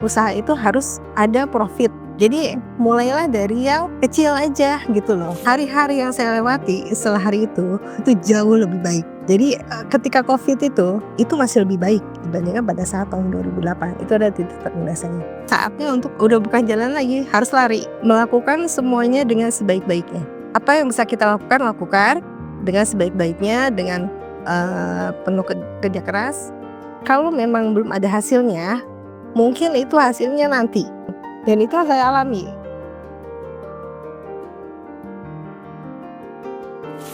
usaha itu harus ada profit. Jadi mulailah dari yang kecil aja gitu loh. Hari-hari yang saya lewati setelah hari itu jauh lebih baik. Jadi ketika COVID itu masih lebih baik dibandingkan pada saat tahun 2008. Itu ada titik terendah saya. Saatnya untuk udah bukan jalan lagi, harus lari. Melakukan semuanya dengan sebaik-baiknya. Apa yang bisa kita lakukan dengan sebaik-baiknya, dengan penuh kerja keras. Kalau memang belum ada hasilnya, mungkin itu hasilnya nanti. Dan itu saya alami.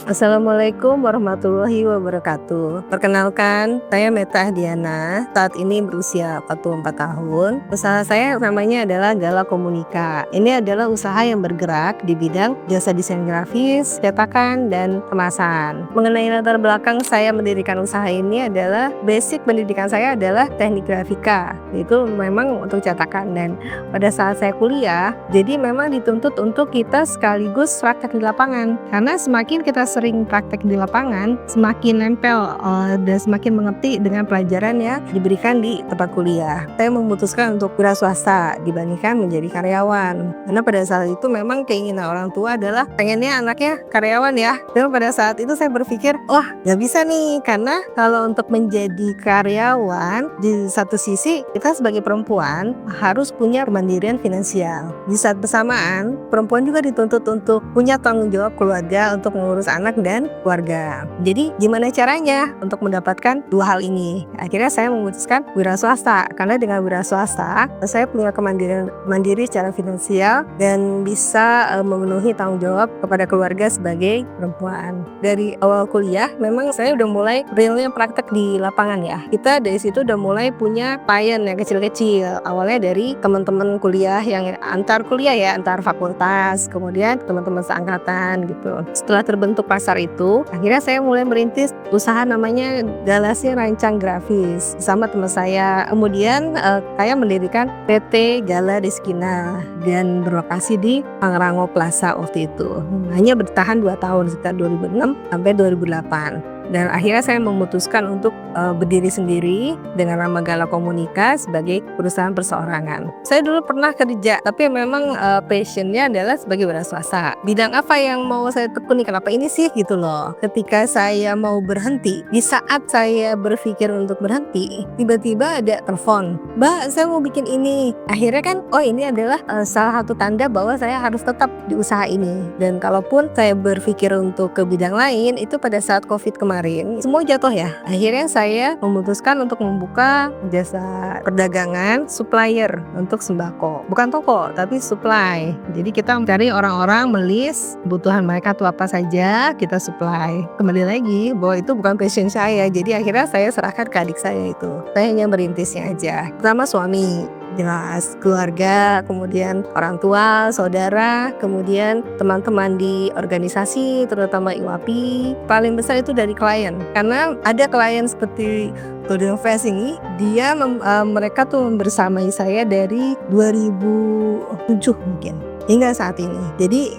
Assalamualaikum warahmatullahi wabarakatuh. Perkenalkan, saya Meta Diana. Saat ini berusia 44 tahun. Usaha saya namanya adalah Gala Komunika. Ini adalah usaha yang bergerak di bidang jasa desain grafis, cetakan, dan kemasan. Mengenai latar belakang saya mendirikan usaha ini adalah basic pendidikan saya adalah teknik grafika. Itu memang untuk cetakan, dan pada saat saya kuliah, jadi memang dituntut untuk kita sekaligus praktek di lapangan. Karena semakin kita sering praktek di lapangan, semakin nempel dan semakin mengerti dengan pelajaran yang diberikan di tempat kuliah. Saya memutuskan untuk wira swasta dibandingkan menjadi karyawan. Karena pada saat itu memang keinginan orang tua adalah pengennya anaknya karyawan ya. Dan pada saat itu saya berpikir, wah gak bisa nih, karena kalau untuk menjadi karyawan, di satu sisi kita sebagai perempuan harus punya kemandirian finansial. Di saat bersamaan, perempuan juga dituntut untuk punya tanggung jawab keluarga untuk mengurus anak dan keluarga. Jadi gimana caranya untuk mendapatkan dua hal ini? Akhirnya saya memutuskan wira swasta, karena dengan wira swasta saya punya kemandirian secara finansial dan bisa memenuhi tanggung jawab kepada keluarga sebagai perempuan. Dari awal kuliah memang saya udah mulai realnya praktek di lapangan ya. Kita dari situ udah mulai punya klien yang kecil-kecil. Awalnya dari teman-teman kuliah yang antar kuliah ya, antar fakultas, kemudian teman-teman seangkatan gitu. Setelah terbentuk pasar itu, akhirnya saya mulai merintis usaha namanya Galasi Rancang Grafis sama teman saya. Kemudian saya mendirikan PT Gala Deskina dan berlokasi di Pangrango Plaza waktu itu. Hanya bertahan 2 tahun, sekitar 2006 sampai 2008. Dan akhirnya saya memutuskan untuk berdiri sendiri dengan nama Gala Komunika sebagai perusahaan perseorangan. Saya dulu pernah kerja, tapi memang passionnya adalah sebagai wira swasta. Bidang apa yang mau saya tekuni, kenapa ini sih gitu loh. Ketika saya mau berhenti, di saat saya berpikir untuk berhenti, tiba-tiba ada telepon, "Mbak, saya mau bikin ini." Akhirnya kan, oh ini adalah salah satu tanda bahwa saya harus tetap di usaha ini. Dan kalaupun saya berpikir untuk ke bidang lain, itu pada saat COVID kemarin semua jatuh ya. Akhirnya saya memutuskan untuk membuka jasa perdagangan supplier untuk sembako. Bukan toko, tapi supply. Jadi kita mencari orang-orang melis kebutuhan mereka tuh apa saja, kita supply. Kembali lagi bahwa itu bukan passion saya. Jadi akhirnya saya serahkan ke adik saya itu. Saya hanya merintisnya aja. Pertama suami, jelas keluarga, kemudian orang tua, saudara, kemudian teman-teman di organisasi, terutama IWAPI. Paling besar itu dari klien, karena ada klien seperti Golden Fest ini, dia mereka tuh bersamai saya dari 2007 mungkin hingga saat ini. Jadi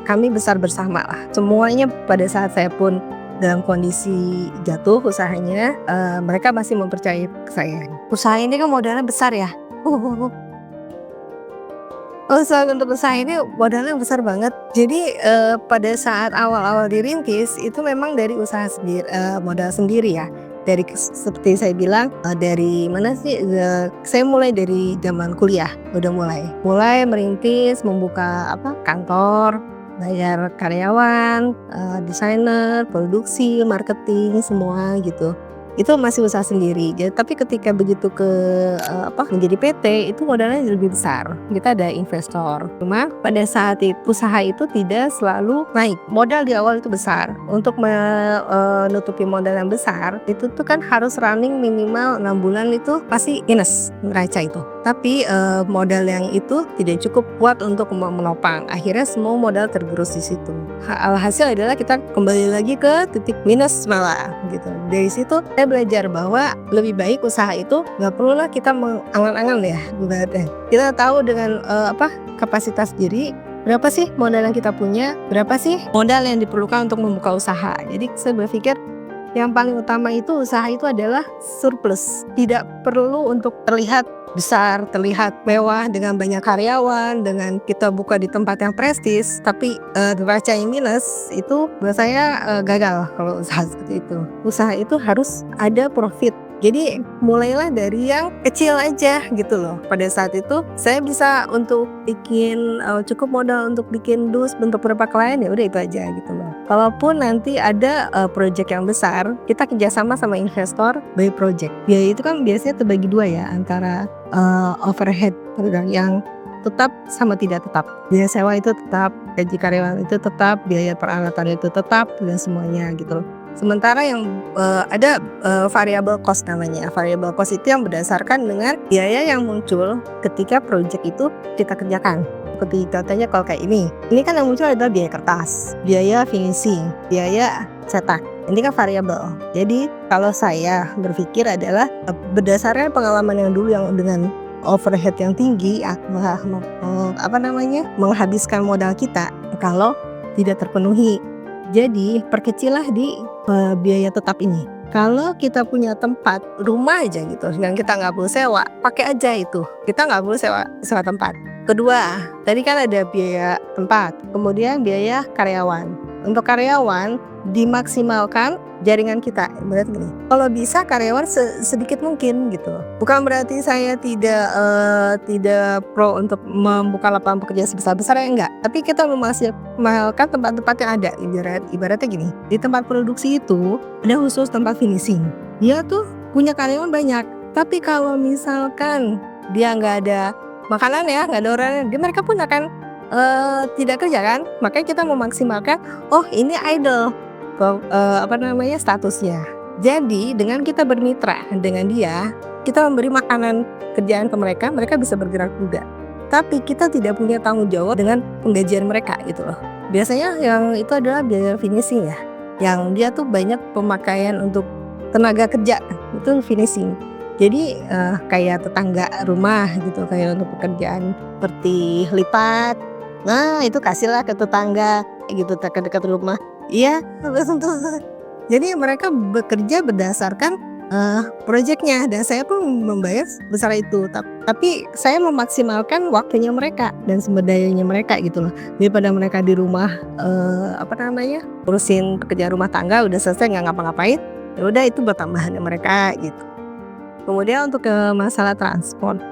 kami besar bersama lah. Semuanya pada saat saya pun dalam kondisi jatuh usahanya, mereka masih mempercayai saya. Usaha ini kan modalnya besar ya. Usaha untuk usaha ini modalnya besar banget. Jadi pada saat awal-awal dirintis itu memang dari usaha sendiri, modal sendiri ya. Dari seperti saya bilang, dari mana sih? Saya mulai dari zaman kuliah, udah mulai merintis, membuka kantor, bayar karyawan, desainer, produksi, marketing, semua gitu. Itu masih usaha sendiri. Jadi, tapi ketika begitu ke menjadi PT, itu modalnya lebih besar. Kita ada investor. Cuma pada saat itu usaha itu tidak selalu naik. Modal di awal itu besar. Untuk menutupi modal yang besar, itu tuh kan harus running minimal 6 bulan, itu pasti minus neraca itu. Tapi modal yang itu tidak cukup kuat untuk menopang. Akhirnya semua modal tergerus di situ. Hasil adalah kita kembali lagi ke titik minus malah gitu. Dari situ saya belajar bahwa lebih baik usaha itu nggak perlulah kita mengangan-angan ya. Kita tahu dengan kapasitas diri, berapa sih modal yang kita punya, berapa sih modal yang diperlukan untuk membuka usaha. Jadi saya berpikir Yang paling utama itu usaha itu adalah surplus. Tidak perlu untuk terlihat besar, terlihat mewah dengan banyak karyawan, dengan kita buka di tempat yang prestis, tapi derajanya minus, itu buat saya gagal kalau usaha seperti itu. Usaha itu harus ada profit. Jadi mulailah dari yang kecil aja gitu loh. Pada saat itu saya bisa untuk bikin cukup modal untuk bikin dus bentuk berapa klien, ya udah itu aja gitu loh. Kalaupun nanti ada project yang besar, kita kerjasama sama investor by project. Biaya itu kan biasanya terbagi dua ya, antara overhead yang tetap sama tidak tetap. Biaya sewa itu tetap, gaji karyawan itu tetap, biaya peralatan itu tetap, dan semuanya gitu loh. Sementara yang ada variable cost namanya. Variable cost itu yang berdasarkan dengan biaya yang muncul ketika project itu kita kerjakan. Seperti contohnya kalau kayak ini kan yang muncul adalah biaya kertas, biaya finishing, biaya cetak. Ini kan variabel. Jadi kalau saya berpikir adalah berdasarkan pengalaman yang dulu yang dengan overhead yang tinggi, menghabiskan modal kita kalau tidak terpenuhi. Jadi perkecillah di biaya tetap ini. Kalau kita punya tempat rumah aja gitu, dan kita nggak perlu sewa, pakai aja itu. Kita nggak perlu sewa tempat. Kedua, tadi kan ada biaya tempat, kemudian biaya karyawan. Untuk karyawan dimaksimalkan jaringan kita. Berarti gini, kalau bisa karyawan sedikit mungkin gitu. Bukan berarti saya tidak pro untuk membuka lapangan pekerjaan sebesar-besarnya, enggak. Tapi kita memaksimalkan tempat-tempat yang ada. Ibaratnya gini, di tempat produksi itu ada khusus tempat finishing. Dia tuh punya karyawan banyak. Tapi kalau misalkan dia nggak ada makanan ya, nggak ada orangnya, mereka pun akan tidak kerja kan. Makanya kita memaksimalkan, oh ini idle statusnya. Jadi dengan kita bermitra dengan dia, kita memberi makanan kerjaan ke mereka, mereka bisa bergerak juga. Tapi kita tidak punya tanggung jawab dengan penggajian mereka gitu loh. Biasanya yang itu adalah biaya finishing ya, yang dia tuh banyak pemakaian untuk tenaga kerja, itu finishing. Jadi kayak tetangga rumah gitu, kayak untuk pekerjaan seperti lipat, nah itu kasihlah ke tetangga gitu, dekat rumah. Iya, jadi mereka bekerja berdasarkan proyeknya, dan saya pun membayar besar itu. Tapi saya memaksimalkan waktunya mereka dan sumber dayanya mereka gitu loh. Daripada mereka di rumah urusin pekerjaan rumah tangga udah selesai nggak ngapa-ngapain, ya udah itu buat tambahannya mereka gitu. Kemudian untuk masalah transport,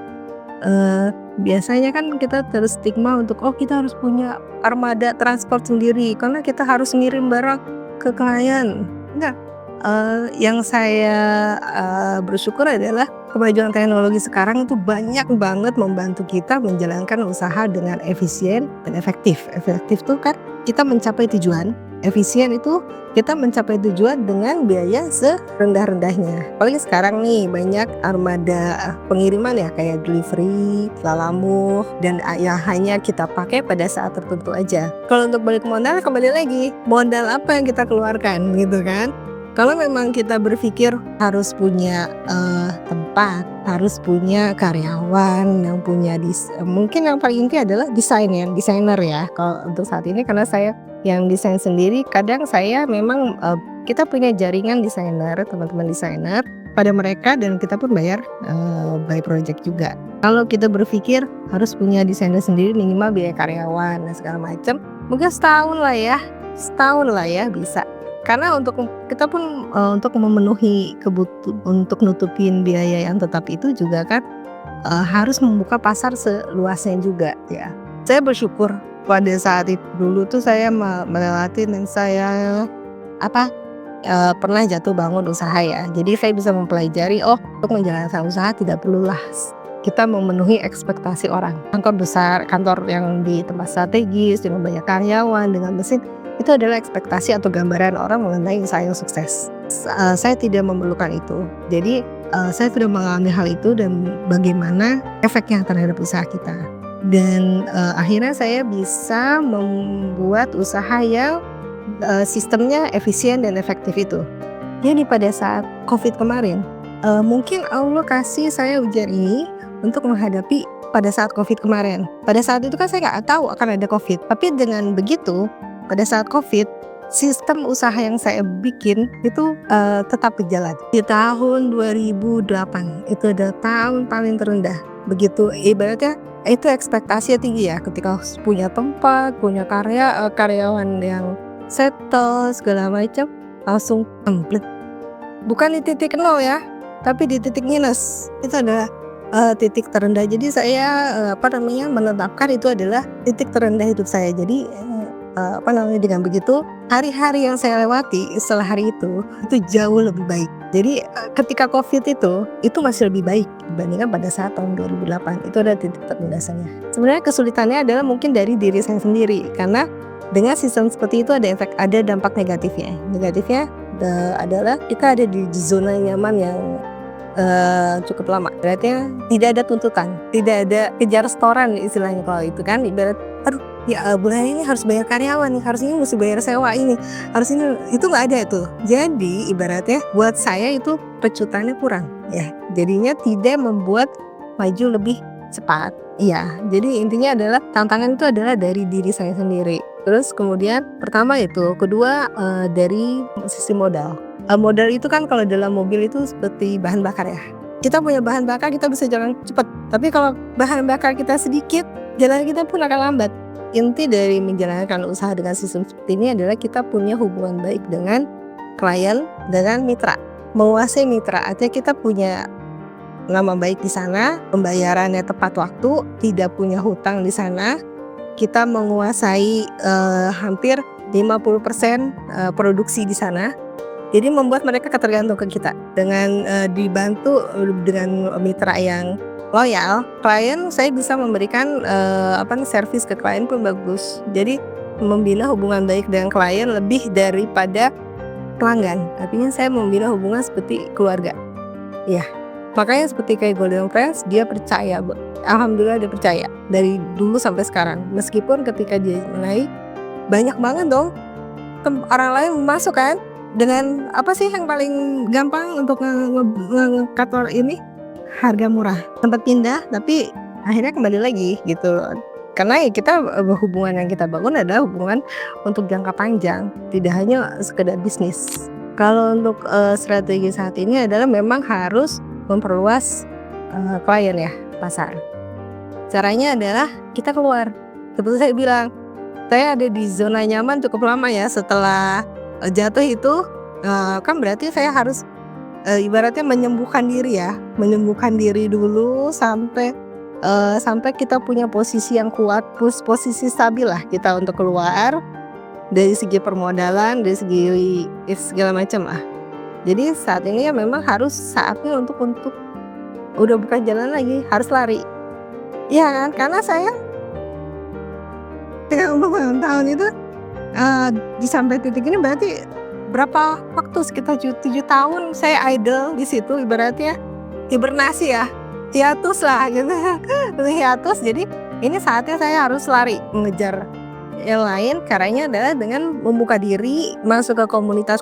biasanya kan kita terus stigma untuk kita harus punya armada transport sendiri karena kita harus ngirim barang ke klien. Enggak. Yang saya bersyukur adalah kemajuan teknologi sekarang itu banyak banget membantu kita menjalankan usaha dengan efisien dan efektif. Efektif tuh kan kita mencapai tujuan. Efisien itu kita mencapai tujuan dengan biaya serendah-rendahnya. Apalagi sekarang nih banyak armada pengiriman ya, kayak delivery, Lalamove, dan yang hanya kita pakai pada saat tertentu aja. Kalau untuk balik modal, kembali lagi, modal apa yang kita keluarkan gitu kan. Kalau memang kita berpikir harus punya tempat, harus punya karyawan yang punya mungkin yang paling inti adalah desainer ya. Kalau untuk saat ini karena saya yang desain sendiri, kadang saya memang kita punya jaringan desainer, teman-teman desainer pada mereka, dan kita pun bayar by project juga. Kalau kita berpikir harus punya desainer sendiri, minimal biaya karyawan dan segala macam, mungkin setahun lah ya bisa. Karena untuk kita pun untuk memenuhi kebutuhan, untuk nutupin biaya yang tetap itu juga kan harus membuka pasar seluasnya juga ya. Saya bersyukur pada saat itu dulu tuh saya melewati, dan saya pernah jatuh bangun usaha ya. Jadi saya bisa mempelajari untuk menjalankan usaha tidak perlulah kita memenuhi ekspektasi orang. Kantor besar, kantor yang di tempat strategis dengan banyak karyawan, dengan mesin, itu adalah ekspektasi atau gambaran orang mengenai usaha yang sukses. Saya tidak memerlukan itu. Jadi saya sudah mengalami hal itu dan bagaimana efeknya terhadap usaha kita. Dan akhirnya saya bisa membuat usaha yang sistemnya efisien dan efektif itu. Jadi pada saat COVID kemarin, mungkin Allah kasih saya ujian ini untuk menghadapi pada saat COVID kemarin. Pada saat itu kan saya nggak tahu akan ada COVID. Tapi dengan begitu, pada saat COVID, sistem usaha yang saya bikin itu tetap berjalan. Di tahun 2008 itu adalah tahun paling terendah. Begitu ibaratnya itu ekspektasinya tinggi ya, ketika punya tempat, punya karyawan yang settle segala macam, langsung komplit. Bukan di titik nol ya, tapi di titik minus. Itu adalah titik terendah. Jadi saya menetapkan itu adalah titik terendah hidup saya. Jadi dengan begitu hari-hari yang saya lewati setelah hari itu jauh lebih baik. Jadi ketika COVID itu masih lebih baik dibandingkan pada saat tahun 2008. Itu ada titik terendah saya. Sebenarnya kesulitannya adalah mungkin dari diri saya sendiri, karena dengan sistem seperti itu ada dampak negatifnya. Negatifnya adalah kita ada di zona nyaman yang cukup lama. Berarti tidak ada tuntutan, tidak ada kejar setoran istilahnya kalau itu kan. Ibarat bulan ini harus bayar karyawan nih, harus ini mesti bayar sewa ini, harus ini, itu nggak ada itu. Jadi ibaratnya buat saya itu pecutannya kurang ya, jadinya tidak membuat maju lebih cepat. Iya, jadi intinya adalah tantangan itu adalah dari diri saya sendiri. Terus kemudian pertama itu, kedua dari sisi modal. Modal itu kan kalau dalam mobil itu seperti bahan bakar ya. Kita punya bahan bakar, kita bisa jalan cepat. Tapi kalau bahan bakar kita sedikit, jalan kita pun akan lambat. Inti dari menjalankan usaha dengan sistem seperti ini adalah kita punya hubungan baik dengan klien, dengan mitra. Menguasai mitra, artinya kita punya nama baik di sana, pembayarannya tepat waktu, tidak punya hutang di sana. Kita menguasai hampir 50% produksi di sana. Jadi membuat mereka ketergantung ke kita. Dengan dibantu dengan mitra yang loyal, klien saya bisa memberikan servis ke klien pun bagus. Jadi membina hubungan baik dengan klien lebih daripada pelanggan. Artinya saya membina hubungan seperti keluarga. Ya, makanya seperti kayak Golden Friends, dia percaya, alhamdulillah dia percaya dari dulu sampai sekarang. Meskipun ketika dia mulai banyak banget dong orang lain masuk kan. Dengan apa sih yang paling gampang untuk nge-kantor ini? Harga murah, tempat pindah, tapi akhirnya kembali lagi gitu. Karena ya kita hubungan yang kita bangun adalah hubungan untuk jangka panjang, tidak hanya sekedar bisnis. Kalau untuk strategi saat ini adalah memang harus memperluas klien ya, pasar. Caranya adalah kita keluar. Seperti saya bilang, saya ada di zona nyaman cukup lama ya. Setelah jatuh itu kan berarti saya harus ibaratnya menyembuhkan diri dulu sampai kita punya posisi yang kuat, posisi stabil lah kita untuk keluar dari segi permodalan, dari segi segala macam lah. Jadi saat ini ya memang harus saatnya untuk udah bukan jalan lagi, harus lari. Ya kan, karena saya 30 tahun itu di sampai titik ini berarti berapa waktu, sekitar 7 tahun saya idle di situ, ibaratnya hibernasi ya, hiatus lah gitu. Hiatus. Jadi ini saatnya saya harus lari mengejar yang lain. Caranya adalah dengan membuka diri, masuk ke komunitas.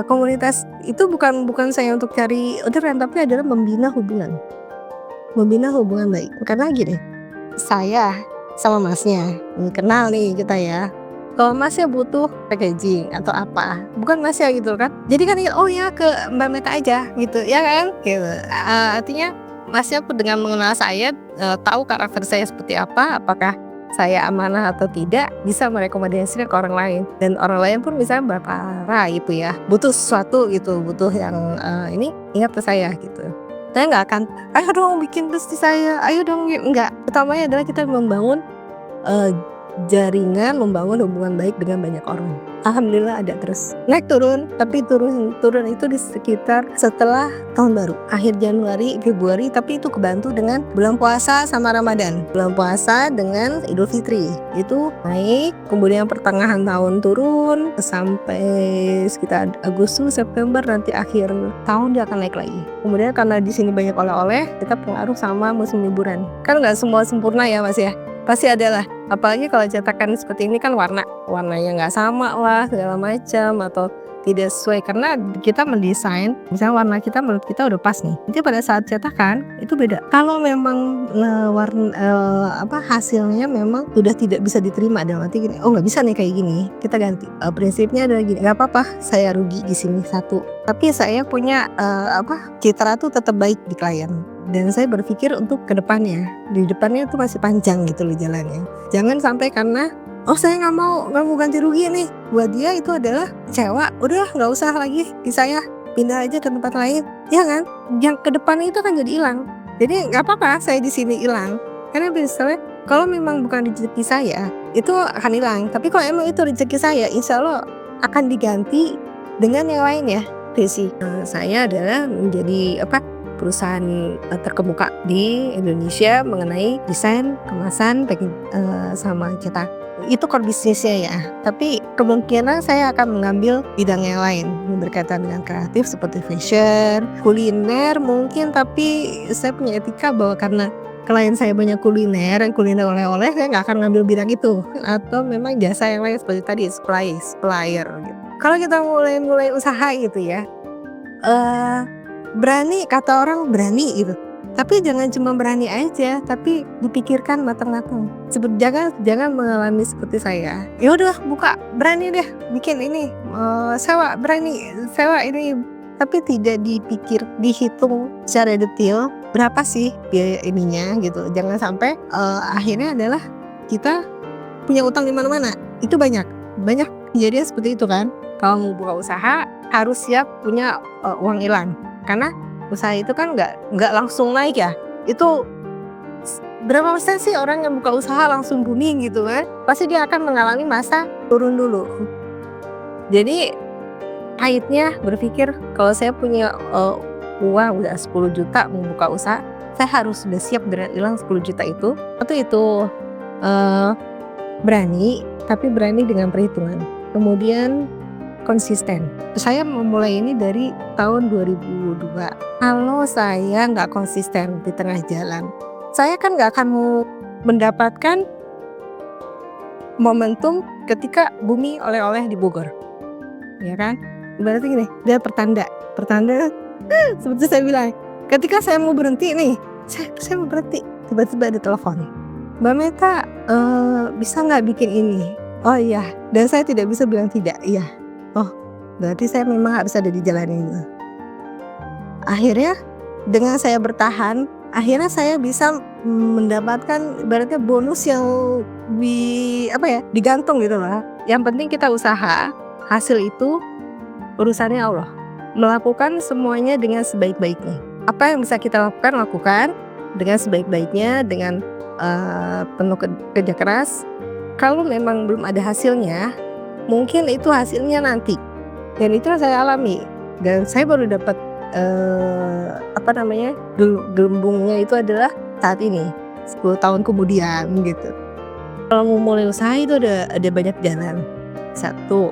Komunitas itu bukan saya untuk cari orderan, tapi adalah membina hubungan baik. Karena gini, saya sama masnya kenal nih kita ya. Kalau masnya butuh packaging atau apa, bukan masnya gitu kan. Jadi kan oh ya ke Mbak Meta aja gitu ya kan gitu. Artinya masnya dengan mengenal saya, tahu karakter saya seperti apa, apakah saya amanah atau tidak, bisa merekomendasikan ke orang lain. Dan orang lain pun misalnya Mbak Para gitu ya, butuh sesuatu gitu, butuh yang ini, ingat ke saya gitu. Saya nggak akan ayo dong bikin bisnis saya, ayo dong, enggak. Pertamanya adalah kita membangun jaringan, membangun hubungan baik dengan banyak orang. Alhamdulillah ada terus naik turun, tapi turun itu di sekitar setelah tahun baru, akhir Januari, Februari. Tapi itu kebantu dengan bulan puasa sama Ramadan, bulan puasa dengan Idul Fitri itu naik. Kemudian pertengahan tahun turun sampai sekitar Agustus, September, nanti akhir tahun dia akan naik lagi. Kemudian karena di sini banyak oleh-oleh, kita pengaruh sama musim liburan. Kan nggak semua sempurna ya Mas ya, pasti ada lah. Apalagi kalau cetakan seperti ini kan warnanya nggak sama lah segala macam, atau tidak sesuai karena kita mendesain misalnya warna kita menurut kita udah pas nih. Nanti pada saat cetakan itu beda. Kalau memang hasilnya memang sudah tidak bisa diterima dalam arti gini, oh nggak bisa nih kayak gini, kita ganti. Prinsipnya adalah gini, nggak apa-apa saya rugi di sini satu, tapi saya punya citra tuh tetap baik di klien. Dan saya berpikir untuk kedepannya, di depannya itu masih panjang gitu loh jalannya. Jangan sampai karena saya nggak mau ganti rugi nih, buat dia itu adalah kecewa, udah nggak usah lagi di saya, pindah aja ke tempat lain, ya kan? Yang ke depan itu kan jadi hilang. Jadi nggak apa-apa saya di sini hilang, karena misalnya kalau memang bukan rezeki saya itu akan hilang. Tapi kalau emang itu rezeki saya, insya Allah akan diganti dengan yang lain ya. Visi saya adalah menjadi perusahaan terkemuka di Indonesia mengenai desain, kemasan, packing sama cetak. Itu core bisnisnya ya, tapi kemungkinan saya akan mengambil bidang yang lain yang berkaitan dengan kreatif seperti fashion, kuliner mungkin, tapi saya punya etika bahwa karena klien saya banyak kuliner oleh-oleh, saya nggak akan ngambil bidang itu, atau memang jasa yang lain seperti tadi supplier gitu. Kalau kita mulai usaha gitu ya, berani, kata orang berani gitu. Tapi jangan cuma berani aja, tapi dipikirkan matang-matang. Jangan mengalami seperti saya. Ya udah buka, berani deh bikin ini, sewa ini, tapi tidak dihitung secara detail berapa sih biaya ininya gitu. Jangan sampai akhirnya adalah kita punya utang di mana-mana. Itu banyak kejadian seperti itu kan. Kalau mau buka usaha harus siap punya uang hilang, karena usaha itu kan nggak langsung naik ya. Itu berapa persen sih orang yang buka usaha langsung booming gitu kan? Pasti dia akan mengalami masa turun dulu. Jadi pahitnya berpikir kalau saya punya uang udah 10 juta mau buka usaha, saya harus sudah siap dengan hilang 10 juta itu. Itu berani, tapi berani dengan perhitungan. Kemudian konsisten. Saya memulai ini dari tahun 2002. Kalau saya nggak konsisten di tengah jalan, saya kan nggak akan mendapatkan momentum ketika bumi oleh-oleh di Bogor, ya kan? Berarti gini, dia pertanda seperti saya bilang, ketika saya mau berhenti nih, saya mau berhenti, tiba-tiba ada telepon, Mbak Meta, bisa nggak bikin ini? Oh iya, dan saya tidak bisa bilang tidak. Iya. Oh, berarti saya memang harus ada di jalan ini. Akhirnya dengan saya bertahan, akhirnya saya bisa mendapatkan ibaratnya bonus yang digantung gitu lah. Yang penting kita usaha, hasil itu urusannya Allah. Melakukan semuanya dengan sebaik-baiknya. Apa yang bisa kita lakukan dengan sebaik-baiknya, dengan penuh kerja keras. Kalau memang belum ada hasilnya, mungkin itu hasilnya nanti, dan itu yang saya alami, dan saya baru dapat gelembungnya itu adalah saat ini 10 tahun kemudian gitu. Kalau mau mulai usaha itu ada banyak jalan. Satu,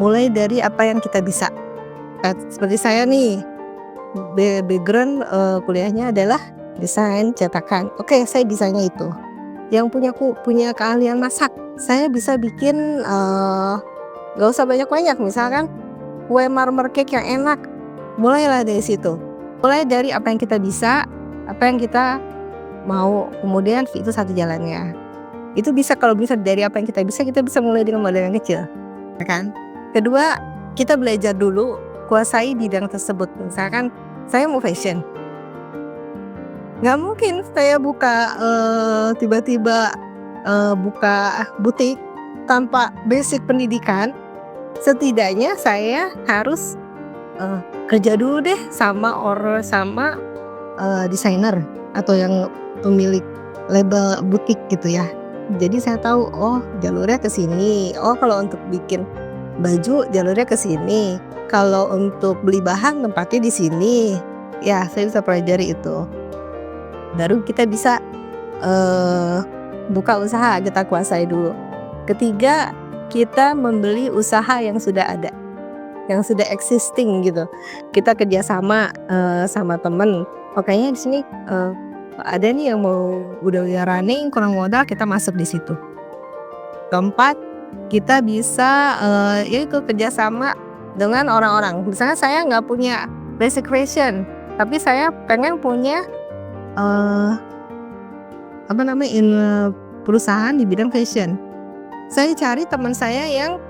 mulai dari apa yang kita bisa. Seperti saya nih, background kuliahnya adalah desain cetakan. Oke, saya bisanya itu. Yang punya keahlian masak, saya bisa bikin gak usah banyak-banyak, misalkan kue marmer cake yang enak. Mulailah dari situ. Mulai dari apa yang kita bisa, apa yang kita mau, kemudian itu satu jalannya. Itu bisa, kalau bisa dari apa yang kita bisa mulai dengan modal yang kecil, ya kan? Kedua, kita belajar dulu, kuasai bidang tersebut. Misalkan saya mau fashion, nggak mungkin saya buka tiba-tiba buka butik tanpa basic pendidikan. Setidaknya saya harus kerja dulu deh sama desainer atau yang pemilik label butik gitu ya. Jadi saya tahu, oh jalurnya ke sini. Oh kalau untuk bikin baju jalurnya ke sini. Kalau untuk beli bahan tempatnya di sini. Ya, saya bisa pelajari itu. Baru kita bisa buka usaha, kita kuasai dulu. Ketiga, kita membeli usaha yang sudah ada, yang sudah existing gitu. Kita kerjasama sama temen. Kayaknya di sini ada nih yang mau udah running, kurang modal, kita masuk di situ. Keempat, kita bisa, yaitu kerjasama dengan orang-orang. Misalnya saya nggak punya basic fashion, tapi saya pengen punya, eee, perusahaan di bidang fashion. Saya cari teman saya yang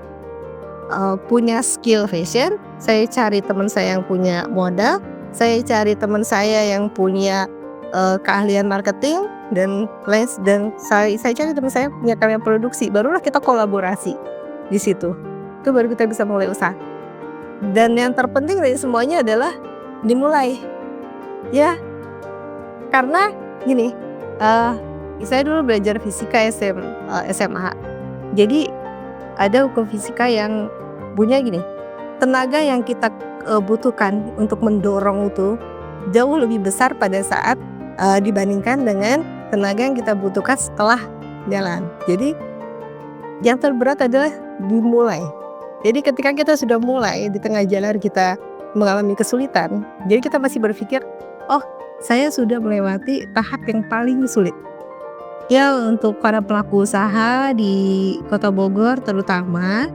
punya skill fashion, saya cari teman saya yang punya modal, saya cari teman saya yang punya keahlian marketing dan saya cari teman saya punya keahlian produksi, barulah kita kolaborasi di situ. Itu baru kita bisa mulai usaha. Dan yang terpenting dari semuanya adalah dimulai, ya. Karena gini, saya dulu belajar fisika SMA. Jadi ada hukum fisika yang bunyinya gini, tenaga yang kita butuhkan untuk mendorong itu jauh lebih besar pada saat dibandingkan dengan tenaga yang kita butuhkan setelah jalan. Jadi yang terberat adalah dimulai. Jadi ketika kita sudah mulai di tengah jalan kita mengalami kesulitan, jadi kita masih berpikir, oh saya sudah melewati tahap yang paling sulit. Ya, untuk para pelaku usaha di Kota Bogor terutama,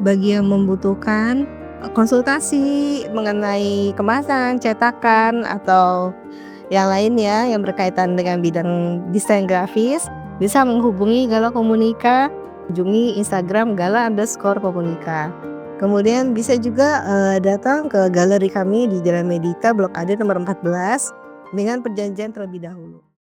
bagi yang membutuhkan konsultasi mengenai kemasan, cetakan, atau yang lainnya yang berkaitan dengan bidang desain grafis, bisa menghubungi Gala Komunika, kunjungi Instagram gala_komunika. Kemudian bisa juga datang ke galeri kami di Jalan Medika Blok AD nomor 14 dengan perjanjian terlebih dahulu.